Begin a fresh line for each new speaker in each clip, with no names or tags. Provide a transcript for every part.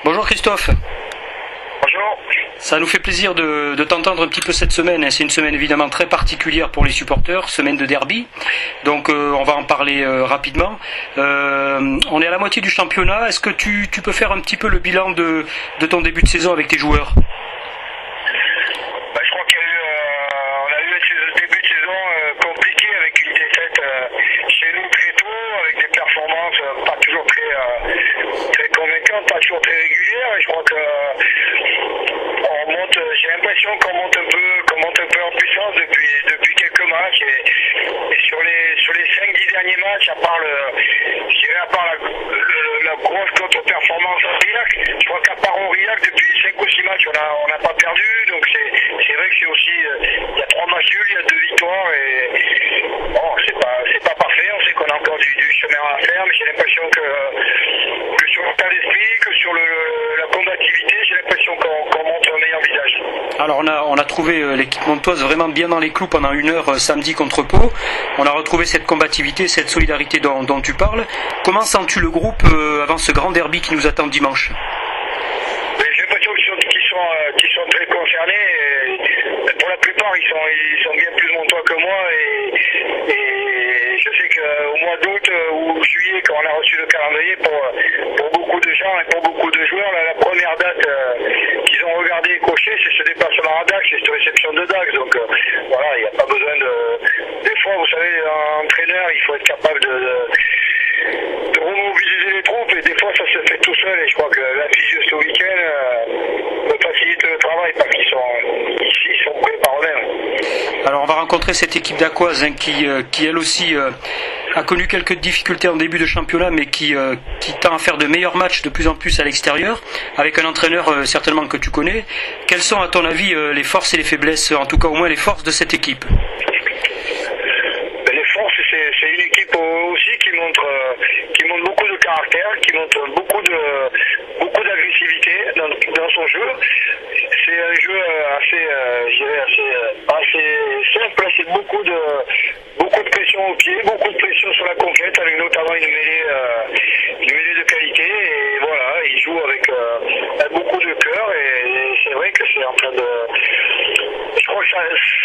Bonjour Christophe.
Bonjour.
Ça nous fait plaisir de t'entendre un petit peu cette semaine. C'est une semaine évidemment très particulière pour les supporters, semaine de derby. Donc on va en parler rapidement. On est à la moitié du championnat. Est-ce que tu peux faire un petit peu le bilan de ton début de saison avec tes joueurs ?
Je crois on a eu un début de saison compliqué avec une défaite chez nous très tôt, avec des performances pas toujours très convaincantes, pas toujours très régulières. Et je crois que j'ai l'impression qu'on monte un peu en puissance depuis quelques matchs et sur les 5-10 derniers matchs, à part la grosse contre-performance à Aurillac, je crois qu'à part Aurillac, depuis 5 ou 6 matchs, on n'a pas perdu, donc c'est vrai que c'est aussi, il y a 3 matchs nuls, il y a 2 victoires et bon, c'est pas parfait, on sait qu'on a encore du chemin à faire, mais j'ai l'impression que sur l'état d'esprit, que sur la combativité, j'ai l'impression qu'on montre un meilleur visage.
Alors on a trouvé l'équipe montoise vraiment bien dans les clous pendant 1 heure samedi contre Pau. On a retrouvé cette combativité, cette solidarité dont tu parles. Comment sens-tu le groupe avant ce grand derby qui nous attend dimanche ?
J'ai l'impression qu'ils sont très concernés. Et pour la plupart, ils sont bien plus montois que moi. Et je sais qu'au mois d'août ou juillet, quand on a reçu le calendrier, pour beaucoup de gens et pour beaucoup de joueurs, la première date qu'ils ont regardé et coché, c'est ce déplacement à Dax, c'est cette réception de Dax. Donc voilà, il n'y a pas besoin de... Des fois, vous savez, un entraîneur, il faut être capable de remobiliser les troupes et des fois ça se fait tout seul et je crois que l'affiche de ce week-end me facilite le travail parce qu'ils sont prêts par eux-mêmes.
Alors on va rencontrer cette équipe d'Aquoise qui elle aussi a connu quelques difficultés en début de championnat mais qui tend à faire de meilleurs matchs de plus en plus à l'extérieur avec un entraîneur certainement que tu connais. Quelles sont à ton avis les forces et les faiblesses, en tout cas au moins les forces de cette équipe ?
C'est une équipe aussi qui montre beaucoup de caractère, qui montre beaucoup d'agressivité dans son jeu. C'est un jeu assez simple, c'est beaucoup de pression au pied, beaucoup de pression sur la conquête, avec notamment une mêlée de qualité. Et voilà, il joue avec beaucoup de cœur et c'est vrai que c'est en train de... Je crois que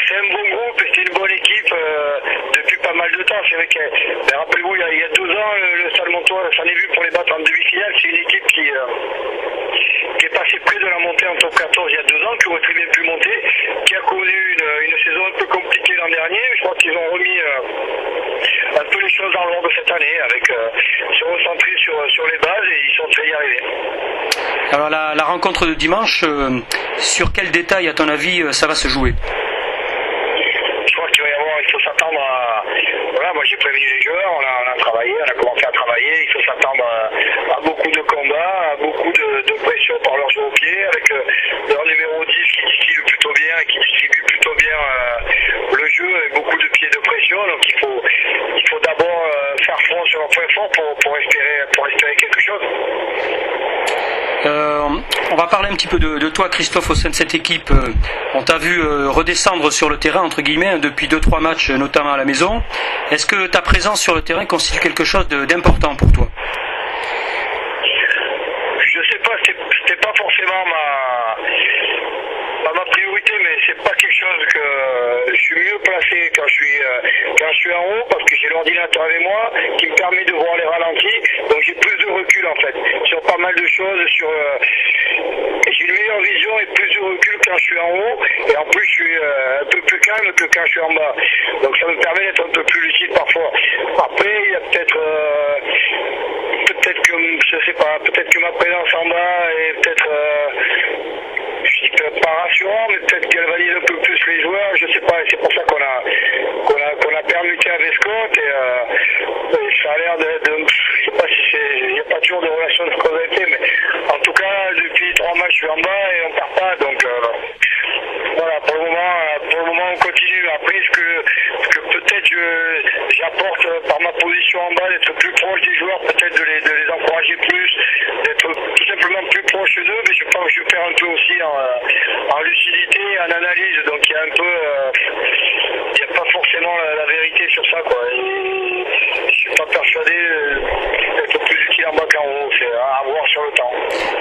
c'est un bon groupe et c'est une bonne équipe depuis pas mal de temps. C'est vrai que, rappelez-vous, il y a 2 ans, le Stade Montois s'en est vu pour les battre en demi-finale. C'est une équipe qui est passée près de la montée en top 14 il y a 2 ans, qui aurait très bien pu monter, qui a connu une saison un peu compliquée l'an dernier. Je crois qu'ils ont remis un peu les choses dans l'ordre cette année, avec se recentrer sur les bases et ils sont très y arrivés.
Alors la rencontre de dimanche, sur quel détail à ton avis ça va se jouer ?
Je crois il faut s'attendre à... Voilà, moi j'ai prévenu les joueurs, on a travaillé, on a commencé à travailler, il faut s'attendre à beaucoup de combats, à beaucoup de pression par leur jeu au pied, avec leur numéro 10 qui distille plutôt bien et qui distribue plutôt bien le jeu, avec beaucoup de pieds de pression, donc il faut d'abord faire front sur leur point fort pour espérer quelque chose.
On va parler un petit peu de toi, Christophe, au sein de cette équipe. On t'a vu redescendre sur le terrain, entre guillemets, depuis 2-3 matchs, notamment à la maison. Est-ce que ta présence sur le terrain constitue quelque chose d'important pour toi ?
Je sais pas, c'était pas forcément ma priorité, mais c'est pas quelque chose que je suis mieux placé quand je suis en haut, parce que j'ai l'ordinateur avec moi qui me permet de voir les ralentis, donc j'ai plus de recul en fait sur pas mal de choses, j'ai une meilleure vision et plus de recul quand je suis en haut, et en plus je suis un peu plus calme que quand je suis en bas, donc ça me permet d'être un peu plus lucide parfois. Après il y a peut-être que je sais pas, peut-être que ma présence en bas est peut-être pas rassurant, mais peut-être qu'elle valide un peu plus les joueurs, je sais pas, et c'est pour ça qu'on a permuté avec Scott et ça a l'air je sais pas si il n'y a pas toujours de relation de causalité, mais en tout cas depuis 3 matchs je suis en bas et on perd pas, donc voilà, pour le moment on continue. Après ce que peut-être j'apporte par ma position en bas, d'être plus proche des joueurs, peut-être de les encourager plus, d'être tout simplement plus proche d'eux, mais je pense que je perds un peu aussi en lucidité, en analyse, donc il y a un peu il n'y a pas forcément la vérité sur ça, quoi. Et je suis pas persuadé d'être plus utile en bas qu'en haut, c'est à voir sur le temps.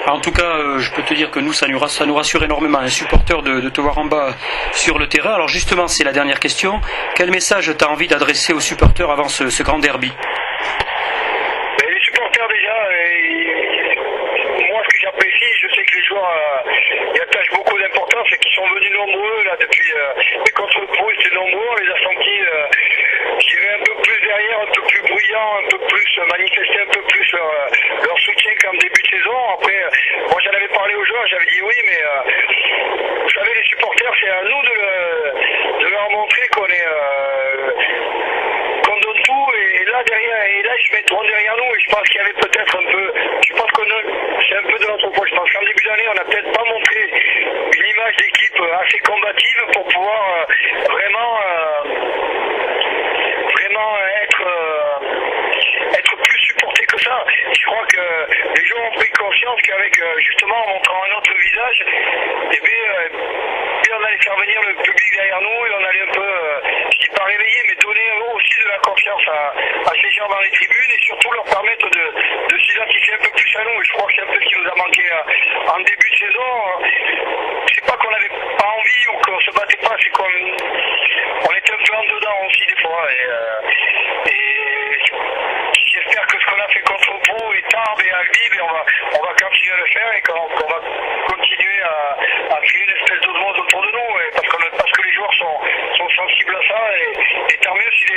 En tout cas, je peux te dire que nous, ça nous rassure énormément, un supporter de te voir en bas sur le terrain. Alors justement, c'est la dernière question. Quel message tu as envie d'adresser aux supporters avant ce grand derby?
Les supporters déjà, moi ce que j'apprécie, je sais que les joueurs y attachent beaucoup d'importance et qu'ils sont venus nombreux là depuis les contre Pau, c'était nombreux, on les a sentis, je dirais un peu plus derrière, un peu plus bruyants, un peu plus manifester un peu plus leur soutien qu'en début de saison. Après, moi j'en avais parlé aux joueurs, j'avais dit oui, mais vous savez les supporters, c'est à nous de leur montrer qu'on est qu'on donne tout et là derrière et là ils se mettront derrière nous et je pense qu'il y avait peut-être un peu, je pense que c'est un peu de notre faute. Je pense qu'en début d'année on n'a peut-être pas montré une image d'équipe assez combative pour pouvoir vraiment être plus supporté que ça. Je crois que les joueurs ont pris conscience qu'avec justement en montrant un autre visage, eh bien, on allait faire venir le public derrière nous et on allait un peu, je dis pas réveiller, mais donner aussi de la confiance à ces gens dans les tribunes et surtout leur permettre de s'identifier un peu plus à nous. Et je crois que c'est un peu ce qui nous a manqué en début de saison. C'est pas qu'on n'avait pas envie ou qu'on se battait pas, c'est qu'on était un peu en dedans aussi des fois. Et j'espère que ce qu'on a fait contre Pau et Tarbes et Albi, on va continuer à le faire et qu'on va continuer à créer une espèce d'osmose autour de nous, parce que les joueurs sont sensibles à ça et tant mieux si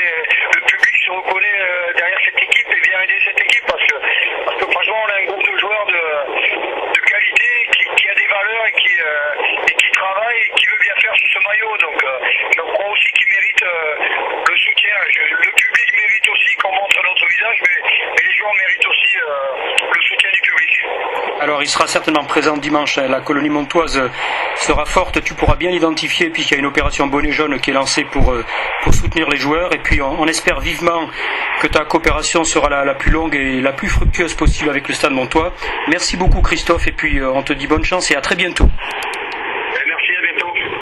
le public se reconnaît derrière cette équipe et vient aider cette équipe parce que franchement on a un groupe de joueurs de qualité qui a des valeurs et qui travaille et qui veut bien faire sur ce maillot, donc je crois aussi qu'il mérite le soutien. Le public mérite aussi qu'on montre notre visage, mais les joueurs méritent aussi le soutien du public.
Alors il sera certainement présent dimanche, la colonie montoise sera forte, tu pourras bien l'identifier puisqu'il y a une opération bonnet jaune qui est lancée pour soutenir les joueurs et puis on espère vivement que ta coopération sera la plus longue et la plus fructueuse possible avec le Stade Montois. Merci beaucoup Christophe et puis on te dit bonne chance et à très bientôt.